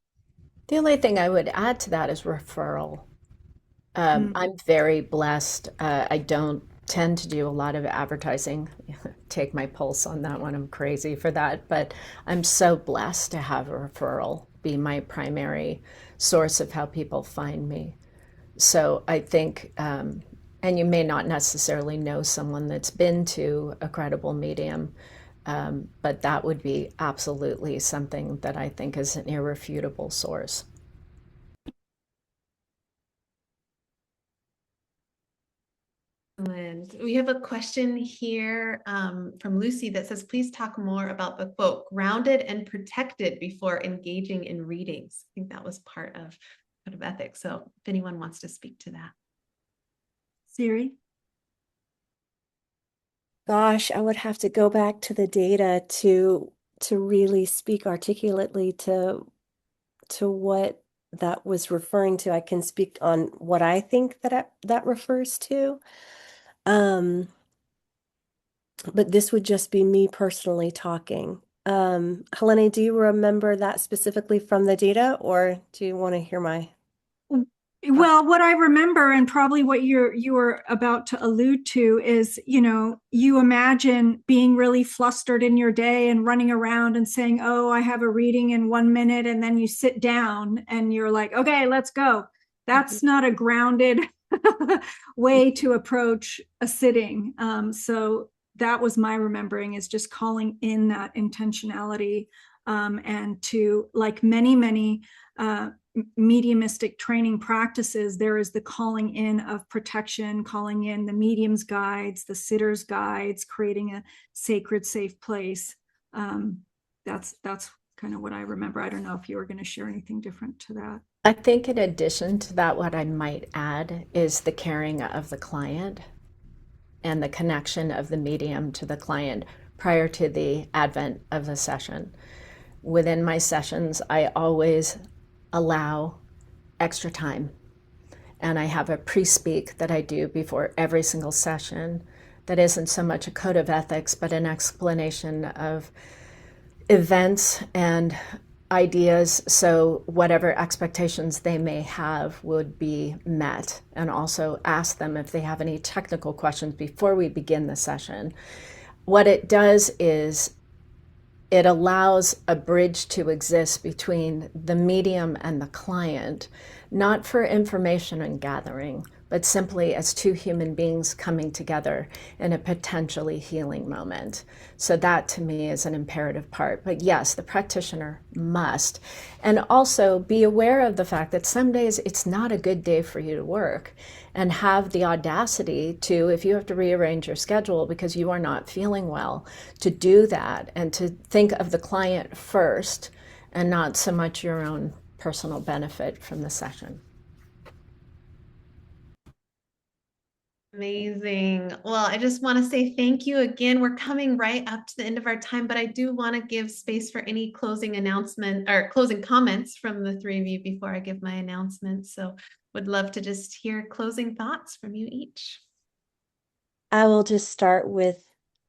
The only thing I would add to that is referral. I'm very blessed. I don't tend to do a lot of advertising. Take my pulse on that one. I'm crazy for that. But I'm so blessed to have a referral be my primary source of how people find me. So I think, and you may not necessarily know someone that's been to a credible medium, but that would be absolutely something that I think is an irrefutable source.
And we have a question here from Lucy that says, please talk more about the quote, grounded and protected before engaging in readings. I think that was part of ethics. So if anyone wants to speak to that.
Siri?
Gosh, I would have to go back to the data to really speak articulately to what that was referring to. I can speak on what I think that refers to. But this would just be me personally talking. Helané, do you remember that specifically from the data, or do you want to hear my?
Well, what I remember, and probably what you were about to allude to, is, you imagine being really flustered in your day and running around and saying, oh, I have a reading in 1 minute, and then you sit down and you're like, okay, let's go. That's not a grounded way to approach a sitting. So that was my remembering, is just calling in that intentionality, and to, like many mediumistic training practices, there is the calling in of protection, calling in the medium's guides, the sitter's guides, creating a sacred, safe place. That's kind of what I remember. I don't know if you were going to share anything different to that.
I think in addition to that, what I might add is the caring of the client and the connection of the medium to the client prior to the advent of the session. Within my sessions, I always allow extra time. And I have a pre-speak that I do before every single session that isn't so much a code of ethics, but an explanation of events and ideas, so whatever expectations they may have would be met, and also ask them if they have any technical questions before we begin the session. What it does is it allows a bridge to exist between the medium and the client, not for information and gathering, but simply as two human beings coming together in a potentially healing moment. So that to me is an imperative part. But yes, the practitioner must. And also be aware of the fact that some days it's not a good day for you to work, and have the audacity to, if you have to rearrange your schedule because you are not feeling well, to do that and to think of the client first and not so much your own personal benefit from the session.
Amazing. Well, I just want to say thank you again. We're coming right up to the end of our time, but I do want to give space for any closing announcement or closing comments from the three of you before I give my announcement. So would love to just hear closing thoughts from you each.
I will just start with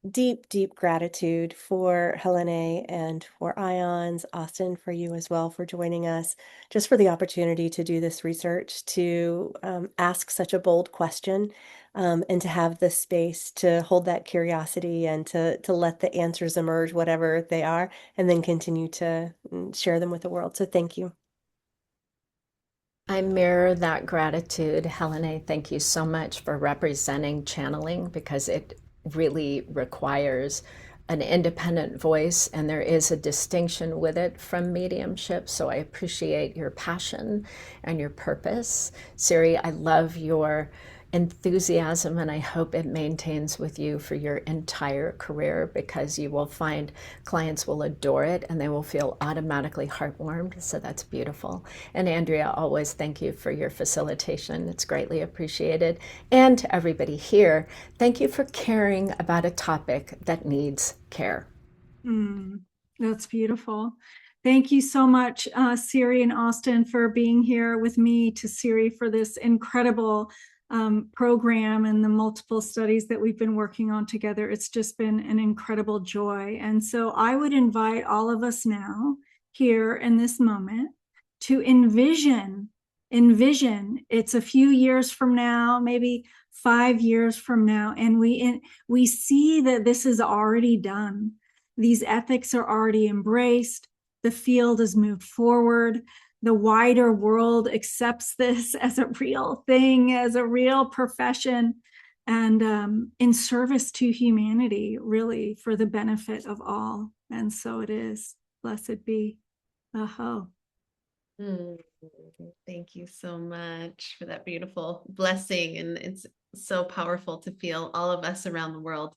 deep, deep gratitude for Helané and for Ions, Austyn, for you as well for joining us, just for the opportunity to do this research, to ask such a bold question, and to have the space to hold that curiosity and to let the answers emerge, whatever they are, and then continue to share them with the world. So thank you.
I mirror that gratitude. Helané, thank you so much for representing channeling, because it really requires an independent voice, and there is a distinction with it from mediumship. So I appreciate your passion and your purpose. Siri, I love your enthusiasm, and I hope it maintains with you for your entire career, because you will find clients will adore it and they will feel automatically heartwarmed. So that's beautiful. And Andrea, always thank you for your facilitation. It's greatly appreciated. And to everybody here, thank you for caring about a topic that needs care.
That's beautiful. Thank you so much, Siri and Austyn, for being here with me, to Siri for this incredible program and the multiple studies that we've been working on together. It's just been an incredible joy. And so I would invite all of us now here in this moment to envision it's a few years from now, maybe 5 years from now, and we see that this is already done. These ethics are already embraced. The field has moved forward. The wider world accepts this as a real thing, as a real profession, and in service to humanity, really, for the benefit of all. And so it is. Blessed be. Aho.
Thank you so much for that beautiful blessing. And it's so powerful to feel all of us around the world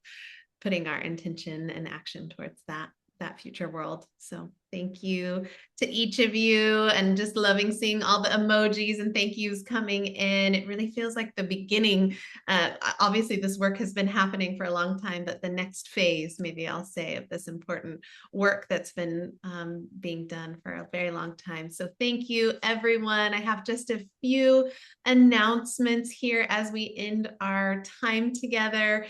putting our intention and action towards that future world. So thank you to each of you, and just loving seeing all the emojis and thank yous coming in. It really feels like the beginning. Obviously this work has been happening for a long time, but the next phase, maybe I'll say, of this important work that's been being done for a very long time. So thank you, everyone. I have just a few announcements here as we end our time together.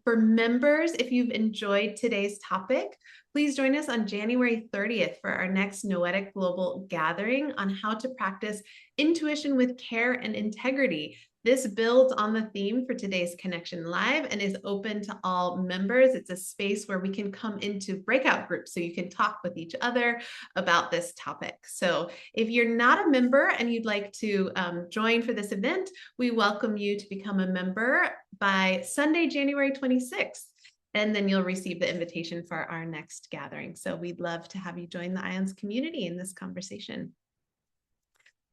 For members, if you've enjoyed today's topic, please join us on January 30th for our next Noetic Global Gathering on how to practice intuition with care and integrity. This builds on the theme for today's Connection Live and is open to all members. It's a space where we can come into breakout groups so you can talk with each other about this topic. So if you're not a member and you'd like to join for this event, we welcome you to become a member by Sunday, January 26th. And then you'll receive the invitation for our next gathering. So we'd love to have you join the IONS community in this conversation.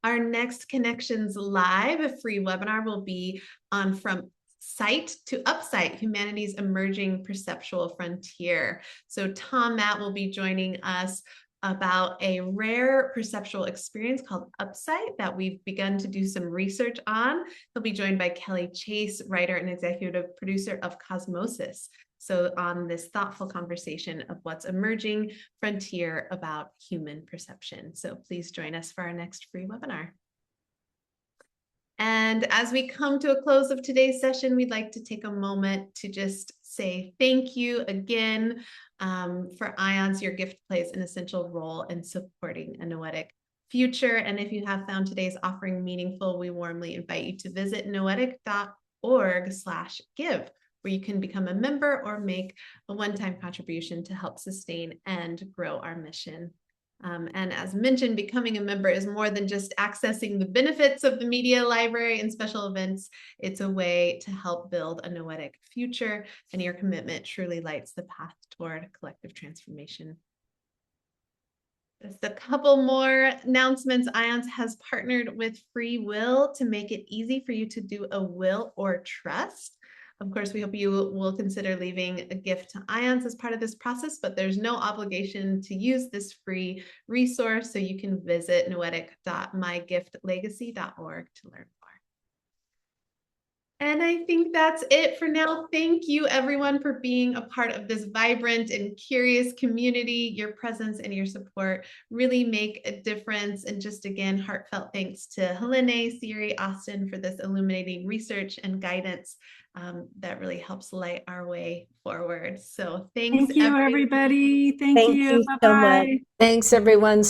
Our next Connections Live, a free webinar, will be on From Sight to Upsight, Humanity's Emerging Perceptual Frontier. So Tom Matt will be joining us about a rare perceptual experience called upsight that we've begun to do some research on. He'll be joined by Kelly Chase, writer and executive producer of Cosmosis. So on this thoughtful conversation of what's emerging frontier about human perception. So please join us for our next free webinar. And as we come to a close of today's session, we'd like to take a moment to just say thank you again for IONS. Your gift plays an essential role in supporting a noetic future. And if you have found today's offering meaningful, we warmly invite you to visit noetic.org/give, where you can become a member or make a one-time contribution to help sustain and grow our mission. And as mentioned, becoming a member is more than just accessing the benefits of the media library and special events. It's a way to help build a noetic future, and your commitment truly lights the path toward collective transformation. Just a couple more announcements. IONS has partnered with Free Will to make it easy for you to do a will or trust. Of course, we hope you will consider leaving a gift to IONS as part of this process, but there's no obligation to use this free resource, so you can visit noetic.mygiftlegacy.org to learn more. And I think that's it for now. Thank you, everyone, for being a part of this vibrant and curious community. Your presence and your support really make a difference. And just again, heartfelt thanks to Helané, Siri, Austyn for this illuminating research and guidance that really helps light our way forward. So thanks,
Thank you, everybody. Thank you.
so much.
Bye-bye.
Thanks, everyone.